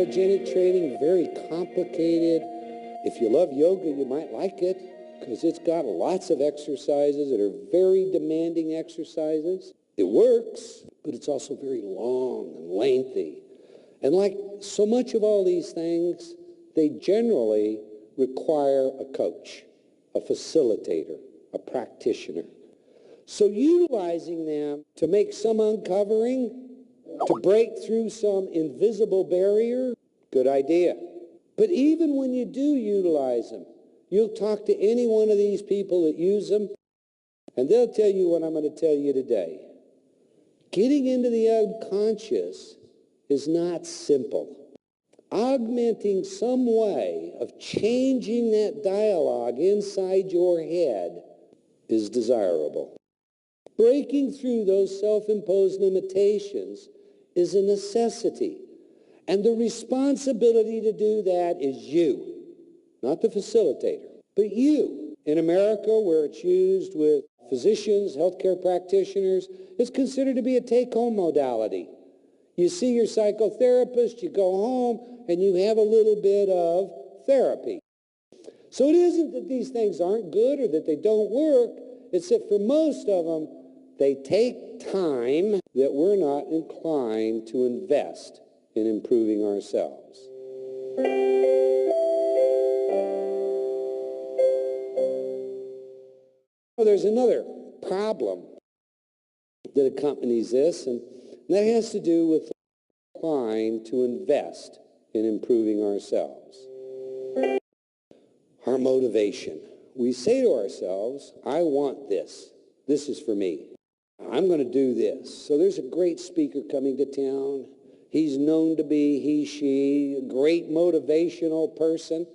autogenic training, very complicated. If you love yoga, you might like it because it's got lots of exercises that are very demanding exercises. It works, but it's also very long and lengthy. And like so much of all these things, they generally require a coach, a facilitator, a practitioner. So utilizing them to make some uncovering, to break through some invisible barrier, good idea. But even when you do utilize them, you'll talk to any one of these people that use them, and they'll tell you what I'm going to tell you today. Getting into the unconscious is not simple. Augmenting some way of changing that dialogue inside your head is desirable. Breaking through those self-imposed limitations is a necessity. And the responsibility to do that is you, not the facilitator, but you. In America, where it's used with physicians, healthcare practitioners, it's considered to be a take-home modality. You see your psychotherapist, you go home, and you have a little bit of therapy. So it isn't that these things aren't good or that they don't work. It's that for most of them, they take time that we're not inclined to invest in improving ourselves. Well, there's another problem that accompanies this, and that has to do with inclined to invest in improving ourselves. Our motivation. We say to ourselves, I want this. This is for me. I'm going to do this. So there's a great speaker coming to town. He's known to be, he, she, a great motivational person.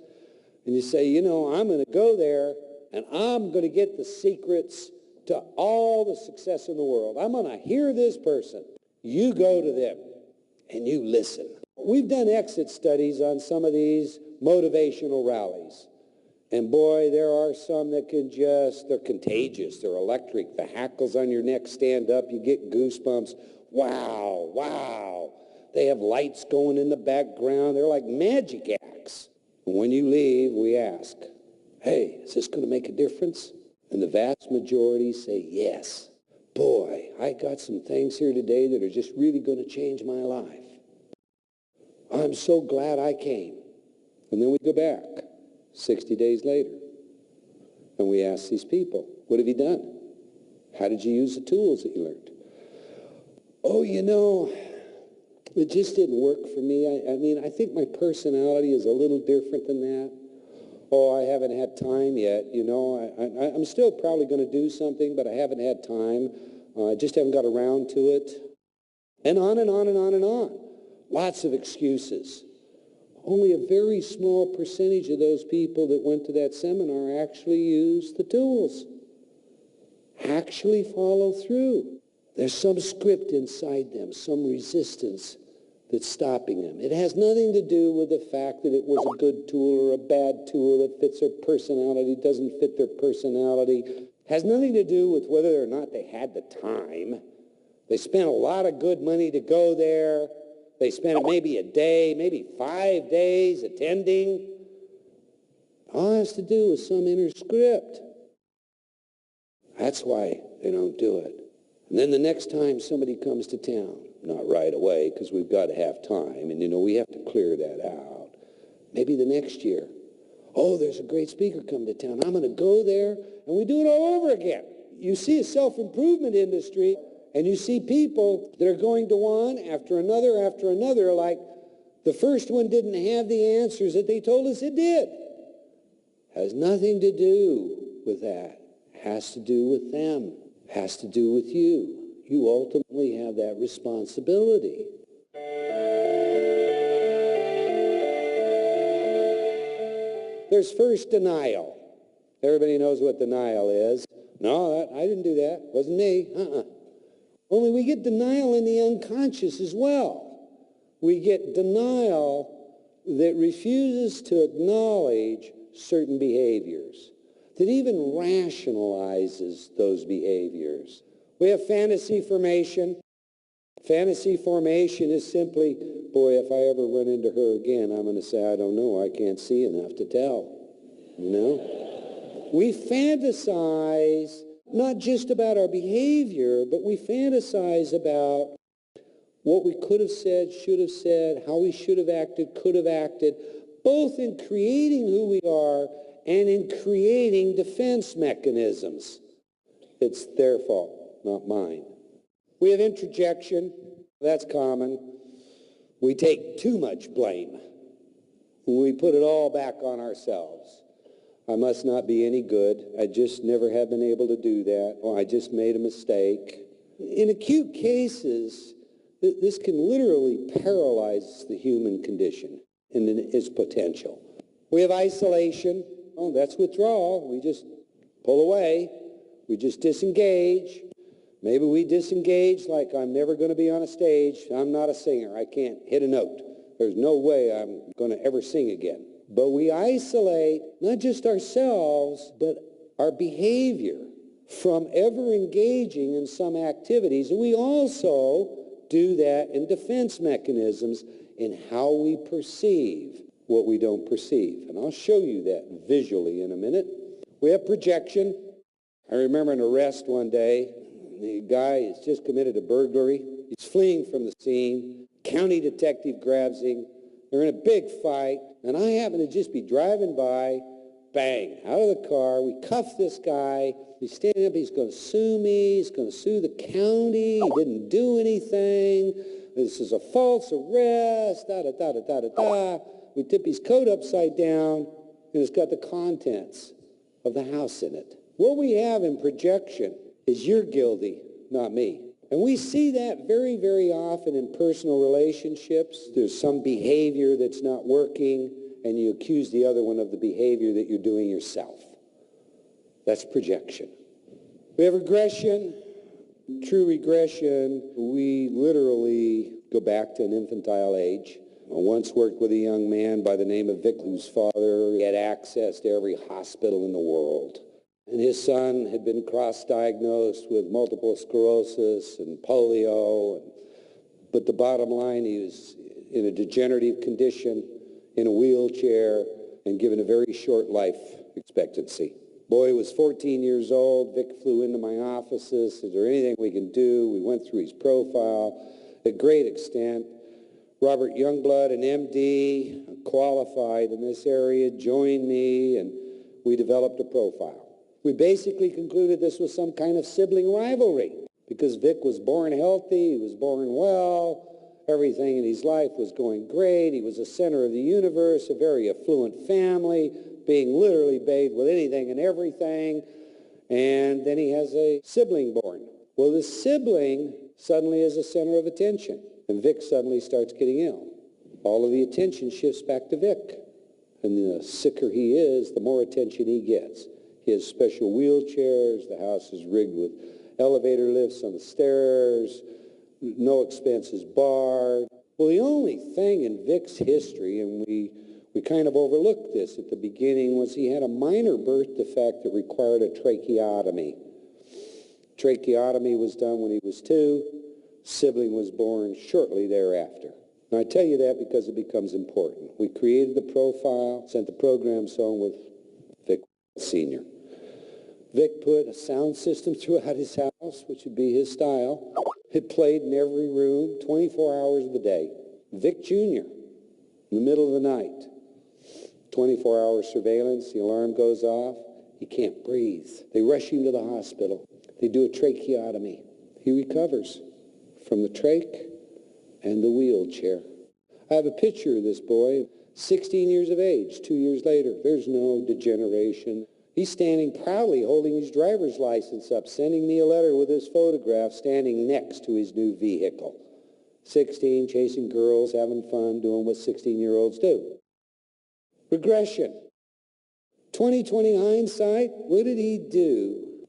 And you say, you know, I'm going to go there and I'm going to get the secrets to all the success in the world. I'm going to hear this person. You go to them and you listen. We've done exit studies on some of these motivational rallies. And boy, there are some that they're contagious. They're electric. The hackles on your neck stand up. You get goosebumps. Wow, wow. They have lights going in the background. They're like magic acts. And when you leave, we ask, hey, is this going to make a difference? And the vast majority say yes. Boy, I got some things here today that are just really going to change my life. I'm so glad I came. And then we go back 60 days later, and we ask these people, what have you done? How did you use the tools that you learned? Oh, you know, it just didn't work for me. I think my personality is a little different than that. Oh, I haven't had time yet. You know, I'm still probably going to do something, but I haven't had time. I just haven't got around to it. And on and on and on and on. Lots of excuses. Only a very small percentage of those people that went to that seminar actually used the tools, actually follow through. There's some script inside them, some resistance that's stopping them. It has nothing to do with the fact that it was a good tool or a bad tool that fits their personality, doesn't fit their personality. It has nothing to do with whether or not they had the time. They spent a lot of good money to go there. They spent maybe a day, maybe 5 days attending. All it has to do with some inner script. That's why they don't do it. And then the next time somebody comes to town, not right away because we've got to have time, and we have to clear that out. Maybe the next year. Oh, there's a great speaker coming to town. I'm going to go there, and we do it all over again. You see a self-improvement industry, and you see people that are going to one after another, like the first one didn't have the answers that they told us it did. Has nothing to do with that. Has to do with them. Has to do with you. You ultimately have that responsibility. There's first denial. Everybody knows what denial is. No, I didn't do that. Wasn't me. Only we get denial in the unconscious as well. We get denial that refuses to acknowledge certain behaviors, that even rationalizes those behaviors. We have fantasy formation. Fantasy formation is simply, boy, if I ever run into her again, I'm going to say, I don't know, I can't see enough to tell. You know? We fantasize not just about our behavior, but we fantasize about what we could have said, should have said, how we should have acted, could have acted, both in creating who we are and in creating defense mechanisms. It's their fault, not mine. We have introjection. That's common. We take too much blame. We put it all back on ourselves. I must not be any good. I just never have been able to do that. Or I just made a mistake. In acute cases, this can literally paralyze the human condition and its potential. We have isolation. Oh, that's withdrawal. We just pull away. We just disengage. Maybe we disengage like I'm never going to be on a stage. I'm not a singer. I can't hit a note. There's no way I'm going to ever sing again. But we isolate not just ourselves, but our behavior from ever engaging in some activities. And we also do that in defense mechanisms in how we perceive what we don't perceive. And I'll show you that visually in a minute. We have projection. I remember an arrest one day. The guy has just committed a burglary. He's fleeing from the scene. County detective grabs him. They're in a big fight. And I happen to just be driving by. Bang, out of the car. We cuff this guy. He's standing up. He's going to sue me. He's going to sue the county. He didn't do anything. This is a false arrest. Da-da-da-da-da-da-da. We tip his coat upside down, and it's got the contents of the house in it. What we have in projection is you're guilty, not me. And we see that very, very often in personal relationships. There's some behavior that's not working, and you accuse the other one of the behavior that you're doing yourself. That's projection. We have regression. True regression, we literally go back to an infantile age. I once worked with a young man by the name of Vic, whose father had access to every hospital in the world. And his son had been cross-diagnosed with multiple sclerosis and polio. But the bottom line, he was in a degenerative condition, in a wheelchair, and given a very short life expectancy. Boy was 14 years old. Vic flew into my offices. Is there anything we can do? We went through his profile at great extent. Robert Youngblood, an MD, qualified in this area, joined me, and we developed a profile. We basically concluded this was some kind of sibling rivalry because Vic was born healthy, he was born well, everything in his life was going great. He was the center of the universe, a very affluent family, being literally bathed with anything and everything. And then he has a sibling born. Well, the sibling suddenly is the center of attention, and Vic suddenly starts getting ill. All of the attention shifts back to Vic. And the sicker he is, the more attention he gets. He has special wheelchairs. The house is rigged with elevator lifts on the stairs. No expenses barred. Well, the only thing in Vic's history, and we kind of overlooked this at the beginning, was he had a minor birth defect that required a tracheotomy. Tracheotomy was done when he was 2. Sibling was born shortly thereafter. Now, I tell you that because it becomes important. We created the profile, sent the programs home with Vic Sr. Vic put a sound system throughout his house, which would be his style. It played in every room, 24 hours of the day. Vic Jr., in the middle of the night, 24-hour surveillance, the alarm goes off. He can't breathe. They rush him to the hospital. They do a tracheotomy. He recovers from the trach and the wheelchair. I have a picture of this boy, 16 years of age, 2 years later. There's no degeneration. He's standing proudly holding his driver's license up, sending me a letter with his photograph standing next to his new vehicle. 16, chasing girls, having fun, doing what 16-year-olds do. Regression. 20/20 hindsight, what did he do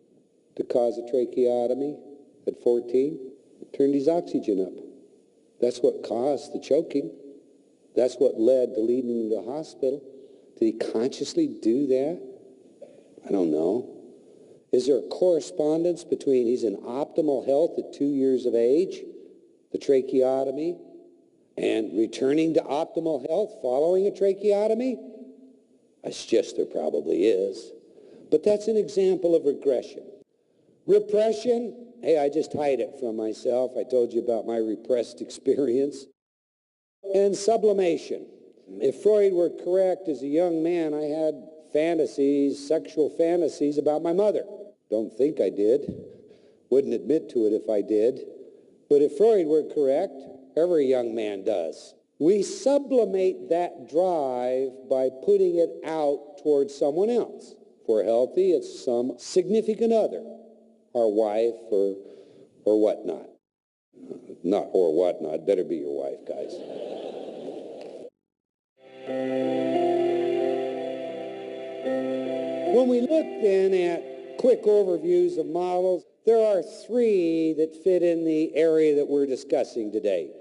to cause a tracheotomy at 14? Turned his oxygen up. That's what caused the choking. That's what led to leading him to the hospital. Did he consciously do that? I don't know. Is there a correspondence between he's in optimal health at 2 years of age the tracheotomy, and returning to optimal health following a tracheotomy? I suggest there probably is. But that's an example of regression. Repression, hey, I just hide it from myself. I told you about my repressed experience. And sublimation. If Freud were correct, as a young man, I had fantasies, sexual fantasies about my mother. Don't think I did. Wouldn't admit to it if I did. But if Freud were correct, every young man does. We sublimate that drive by putting it out towards someone else. If we're healthy, it's some significant other, our wife or whatnot. Not or whatnot, better be your wife, guys. When we look then at quick overviews of models, there are three that fit in the area that we're discussing today,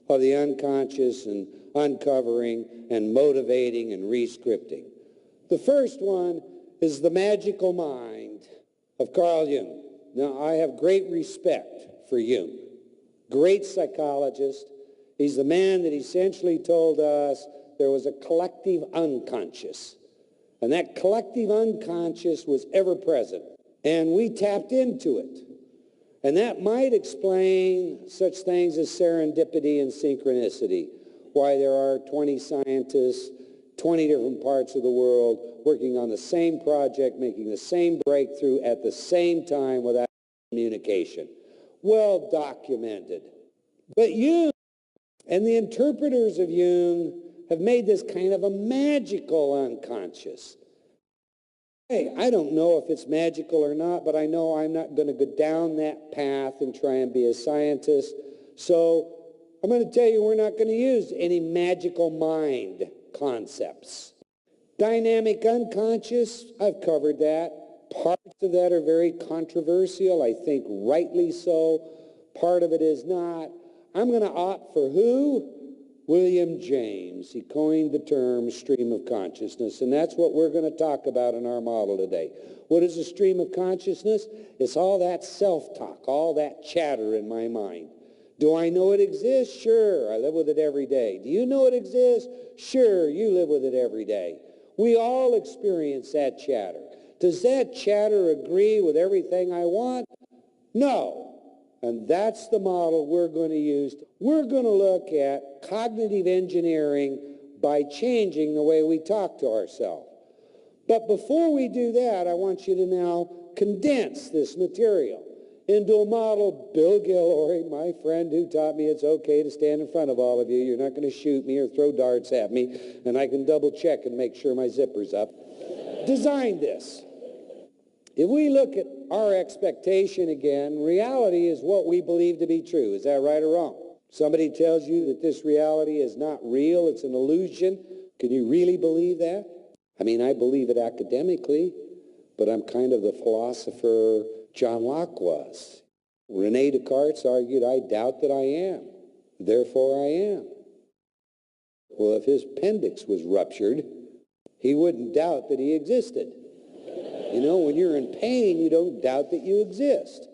of the unconscious and uncovering and motivating and re-scripting. The first one is the magical mind of Carl Jung. Now, I have great respect for Jung. Great psychologist. He's the man that essentially told us there was a collective unconscious. And that collective unconscious was ever present. And we tapped into it. And that might explain such things as serendipity and synchronicity, why there are 20 scientists, 20 different parts of the world working on the same project, making the same breakthrough at the same time without communication. Well documented. But Jung and the interpreters of Jung have made this kind of a magical unconscious. Hey, I don't know if it's magical or not, but I know I'm not going to go down that path and try and be a scientist. So I'm going to tell you we're not going to use any magical mind concepts. Dynamic unconscious, I've covered that. Parts of that are very controversial, I think rightly so. Part of it is not. I'm going to opt for who? William James. He coined the term stream of consciousness, and that's what we're going to talk about in our model today. What is a stream of consciousness? It's all that self-talk, all that chatter in my mind. Do I know it exists? Sure, I live with it every day. Do you know it exists? Sure, you live with it every day. We all experience that chatter. Does that chatter agree with everything I want? No. And that's the model we're going to use. We're going to look at cognitive engineering by changing the way we talk to ourselves. But before we do that, I want you to now condense this material into a model. Bill Gilroy, my friend who taught me it's okay to stand in front of all of you. You're not going to shoot me or throw darts at me, and I can double check and make sure my zipper's up. Designed this. If we look at our expectation again, reality is what we believe to be true. Is that right or wrong? Somebody tells you that this reality is not real, it's an illusion. Can you really believe that? I mean, I believe it academically, but I'm kind of the philosopher John Locke was. René Descartes argued, I doubt that I am, therefore I am. Well, if his appendix was ruptured, he wouldn't doubt that he existed. You know, when you're in pain, you don't doubt that you exist.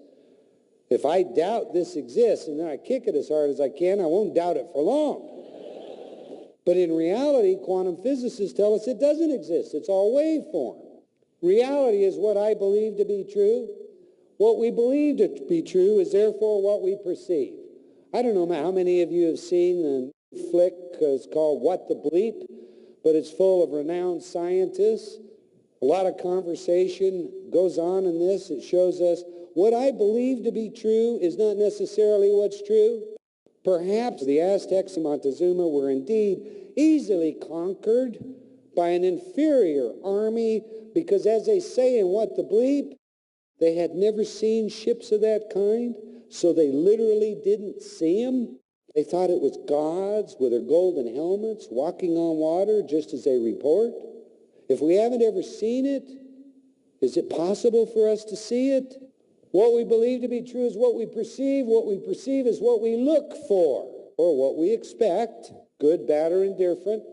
If I doubt this exists and then I kick it as hard as I can, I won't doubt it for long. But in reality, quantum physicists tell us it doesn't exist. It's all waveform. Reality is what I believe to be true. What we believe to be true is therefore what we perceive. I don't know how many of you have seen the flick, it's called What the Bleep, but it's full of renowned scientists. A lot of conversation goes on in this. It shows us what I believe to be true is not necessarily what's true. Perhaps the Aztecs in Montezuma were indeed easily conquered by an inferior army because, as they say in What the Bleep, they had never seen ships of that kind, so they literally didn't see them. They thought it was gods with their golden helmets walking on water, just as they report. If we haven't ever seen it, is it possible for us to see it? What we believe to be true is what we perceive. What we perceive is what we look for, or what we expect, good, bad, or indifferent.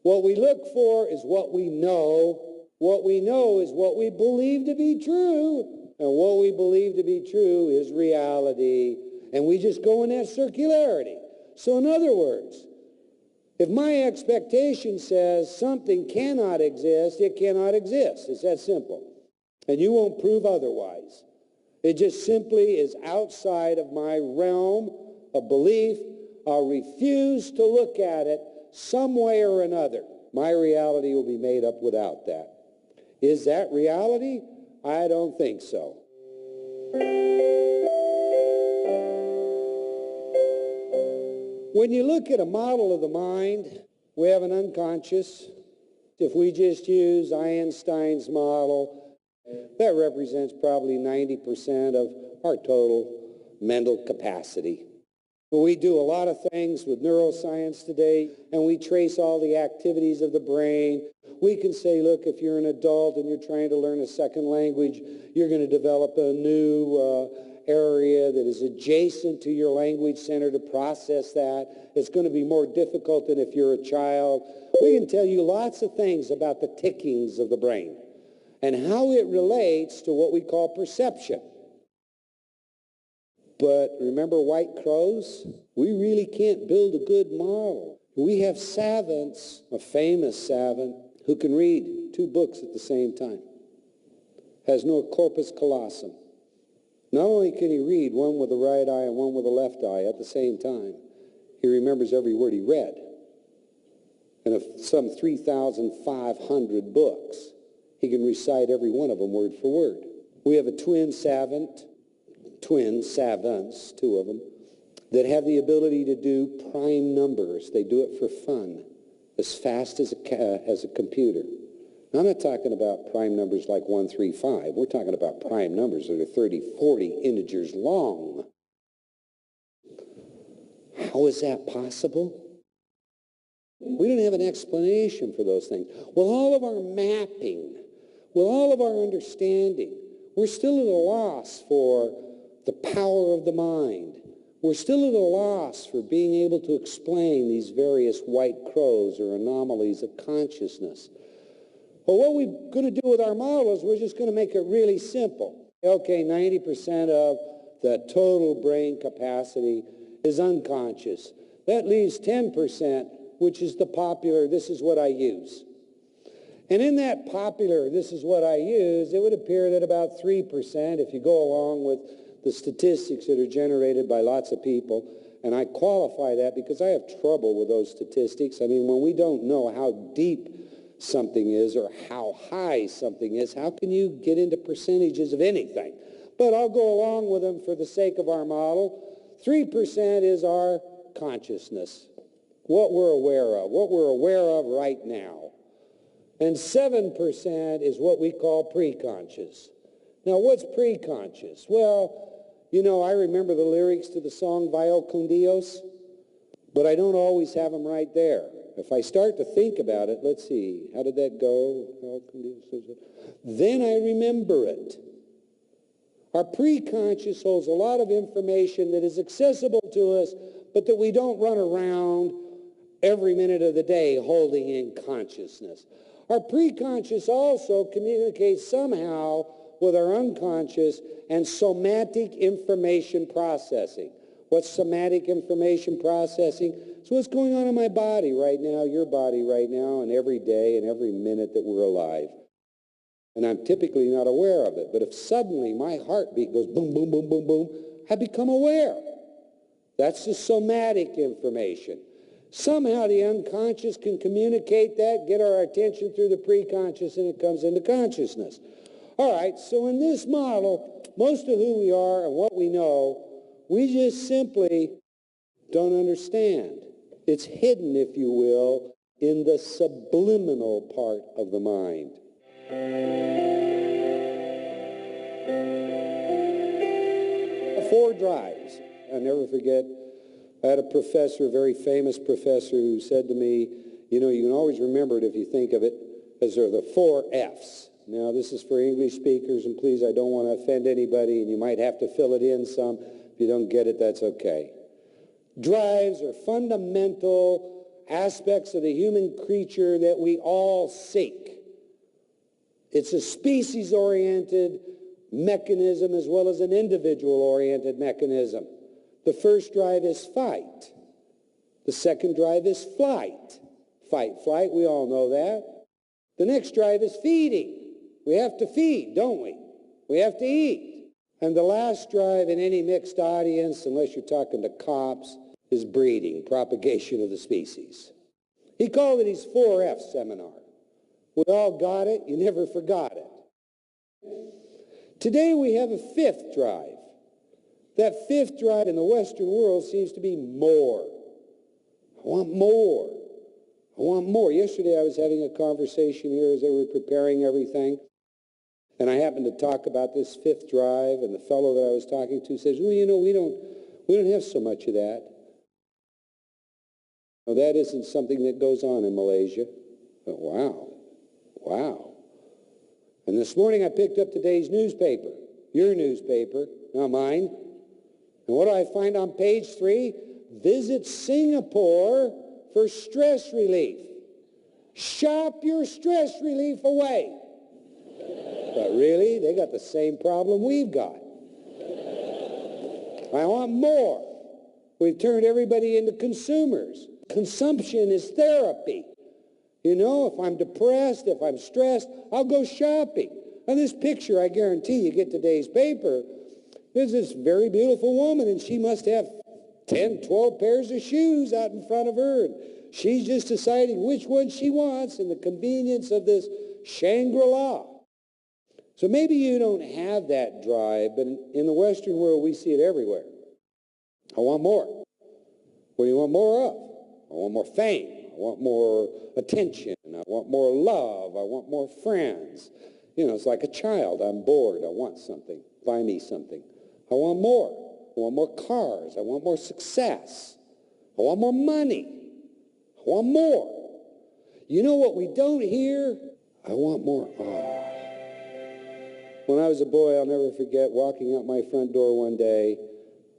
What we look for is what we know. What we know is what we believe to be true. And what we believe to be true is reality. and we just go in that circularity. So in other words, if my expectation says something cannot exist, it cannot exist. It's that simple. And you won't prove otherwise. It just simply is outside of my realm of belief. I'll refuse to look at it some way or another. My reality will be made up without that. Is that reality? I don't think so. When you look at a model of the mind, we have an unconscious. If we just use Einstein's model, that represents probably 90% of our total mental capacity. We do a lot of things with neuroscience today, and we trace all the activities of the brain. We can say, look, if you're an adult and you're trying to learn a second language, you're going to develop a new area that is adjacent to your language center to process that. It's going to be more difficult than if you're a child. We can tell you lots of things about the tickings of the brain and how it relates to what we call perception. But remember white crows? We really can't build a good model. We have savants, a famous savant, who can read 2 books at the same time. Has no corpus callosum. Not only can he read one with the right eye and one with the left eye at the same time, he remembers every word he read. And of some 3,500 books, he can recite every one of them word for word. We have a twin savants, 2 of them, that have the ability to do prime numbers. They do it for fun, as fast as a computer. Now, I'm not talking about prime numbers like 1, 3, 5. We're talking about prime numbers that are 30, 40 integers long. How is that possible? We don't have an explanation for those things. With all of our mapping, with all of our understanding, we're still at a loss for the power of the mind. We're still at a loss for being able to explain these various white crows or anomalies of consciousness. Well, what we're going to do with our model is we're just going to make it really simple. Okay, 90% of the total brain capacity is unconscious. That leaves 10%, which is the popular, this is what I use. And in that popular, this is what I use, it would appear that about 3%, if you go along with the statistics that are generated by lots of people, and I qualify that because I have trouble with those statistics. I mean, when we don't know how deep something is or how high something is, how can you get into percentages of anything? But I'll go along with them for the sake of our model. 3% is our consciousness, what we're aware of right now. And 7% is what we call preconscious. Now, what's preconscious? Well, you know, I remember the lyrics to the song Vaya con Dios, but I don't always have them right there. If I start to think about it, let's see, how did that go? Then I remember it. Our preconscious holds a lot of information that is accessible to us, but that we don't run around every minute of the day holding in consciousness. Our preconscious also communicates somehow with our unconscious and somatic information processing. What's somatic information processing? It's what's going on in my body right now, your body right now, and every day and every minute that we're alive. And I'm typically not aware of it. But if suddenly my heartbeat goes boom, boom, boom, boom, boom, I become aware. That's the somatic information. Somehow the unconscious can communicate that, get our attention through the preconscious, and it comes into consciousness. All right, so in this model, most of who we are and what we know, we just simply don't understand. It's hidden, if you will, in the subliminal part of the mind. 4 drives. I'll never forget, I had a professor, a very famous professor, who said to me, you know, you can always remember it if you think of it as there are the 4 F's. Now, this is for English speakers, and please, I don't want to offend anybody, and you might have to fill it in some. If you don't get it, that's okay. Drives are fundamental aspects of the human creature that we all seek. It's a species-oriented mechanism as well as an individual-oriented mechanism. The first drive is fight. The second drive is flight. Fight, flight, we all know that. The next drive is feeding. We have to feed, don't we? We have to eat. And the last drive in any mixed audience, unless you're talking to cops, is breeding, propagation of the species. He called it his 4F seminar. We all got it. You never forgot it. Today we have a fifth drive. That fifth drive in the Western world seems to be more. I want more. I want more. Yesterday I was having a conversation here as they were preparing everything, and I happened to talk about this fifth drive, and the fellow that I was talking to says, well, you know, we don't have so much of that. Well, that isn't something that goes on in Malaysia. But wow. And this morning I picked up today's newspaper, your newspaper, not mine. And what do I find on page 3? Visit Singapore for stress relief. Shop your stress relief away. But really, they got the same problem we've got. I want more. We've turned everybody into consumers. Consumption is therapy. You know, if I'm depressed, if I'm stressed, I'll go shopping. And this picture, I guarantee you get today's paper, there's this very beautiful woman, and she must have 10, 12 pairs of shoes out in front of her. And she's just deciding which one she wants in the convenience of this Shangri-La. So maybe you don't have that drive, but in the Western world, we see it everywhere. I want more. What do you want more of? I want more fame. I want more attention. I want more love. I want more friends. You know, it's like a child. I'm bored. I want something. Buy me something. I want more. I want more cars. I want more success. I want more money. I want more. You know what we don't hear? I want more awe. When I was a boy, I'll never forget walking out my front door one day,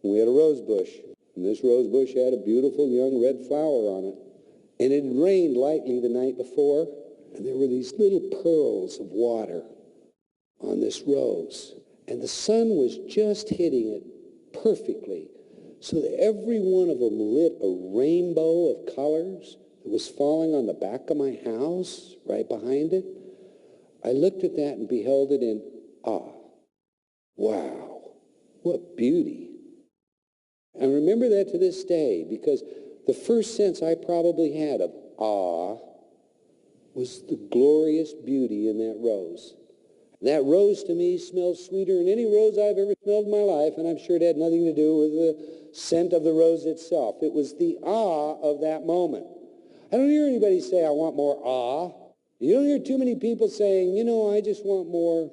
and we had a rose bush. And this rose bush had a beautiful young red flower on it. And it had rained lightly the night before, and there were these little pearls of water on this rose. And the sun was just hitting it perfectly, so that every one of them lit a rainbow of colors that was falling on the back of my house, right behind it. I looked at that and beheld it in awe. Wow, what beauty. And remember that to this day, because the first sense I probably had of awe was the glorious beauty in that rose. That rose to me smelled sweeter than any rose I've ever smelled in my life, and I'm sure it had nothing to do with the scent of the rose itself. It was the awe of that moment. I don't hear anybody say, I want more awe. You don't hear too many people saying, you know, I just want more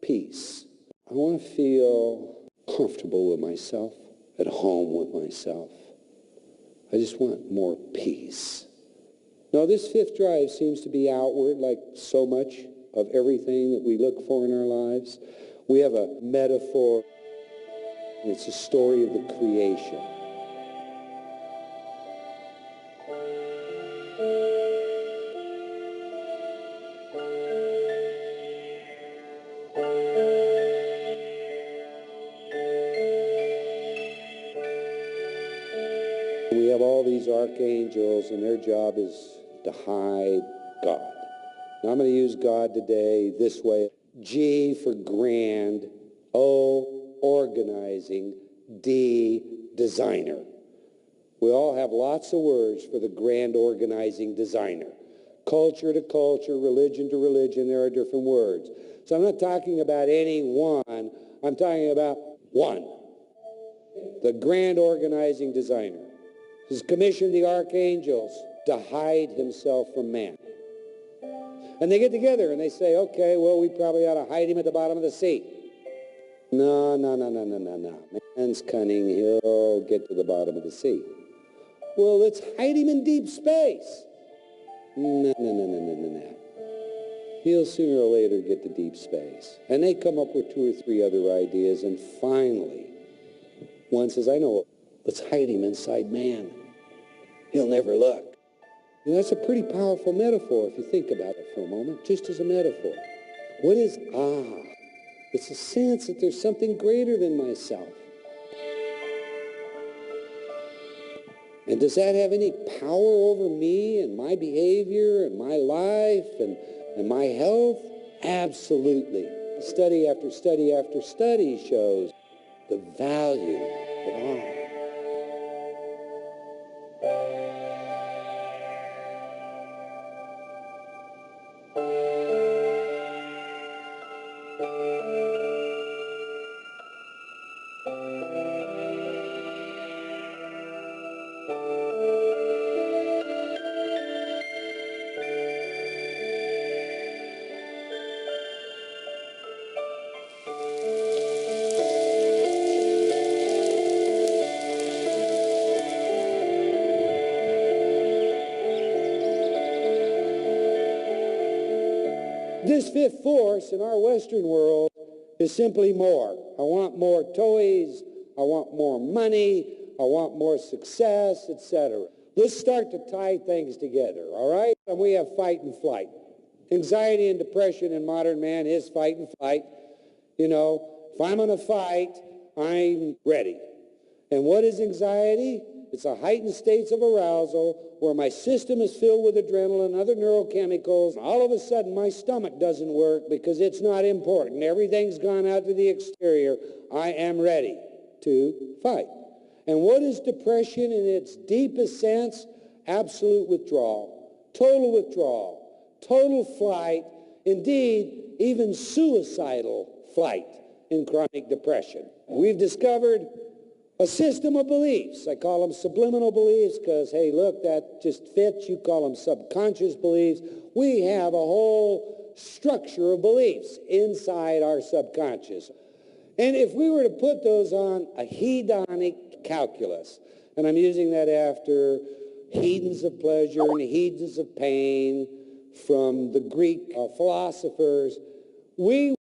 peace. I want to feel comfortable with myself, at home with myself. I just want more peace. Now, this fifth drive seems to be outward, like so much of everything that we look for in our lives. We have a metaphor. It's a story of the creation. We have all these archangels, and their job is to hide God. Now, I'm going to use God today this way. G for grand, O, organizing, D, designer. We all have lots of words for the grand organizing designer. Culture to culture, religion to religion, there are different words. So I'm not talking about any one, I'm talking about one. The grand organizing designer has commissioned the archangels to hide himself from man. And they get together and they say, okay, well, we probably ought to hide him at the bottom of the sea. No. Man's cunning. He'll get to the bottom of the sea. Well, let's hide him in deep space. No. He'll sooner or later get to deep space. And they come up with 2 or 3 other ideas, and finally, one says, I know, let's hide him inside man. He'll never look. And that's a pretty powerful metaphor if you think about it for a moment, just as a metaphor. What is awe? It's a sense that there's something greater than myself. And does that have any power over me and my behavior and my life and my health? Absolutely. Study after study after study shows the value of honor. This fifth force in our Western world is simply more. I want more toys, I want more money, I want more success, etc. Let's start to tie things together, all right? And we have fight and flight. Anxiety and depression in modern man is fight and flight. You know, if I'm going to fight, I'm ready. And what is anxiety? It's a heightened state of arousal where my system is filled with adrenaline and other neurochemicals. All of a sudden, my stomach doesn't work because it's not important. Everything's gone out to the exterior. I am ready to fight. And what is depression in its deepest sense? Absolute withdrawal, total flight, indeed, even suicidal flight in chronic depression. We've discovered a system of beliefs. I call them subliminal beliefs because, hey, look, that just fits. You call them subconscious beliefs. We have a whole structure of beliefs inside our subconscious. And if we were to put those on a hedonic calculus, and I'm using that after hedons of pleasure and hedons of pain from the Greek philosophers, we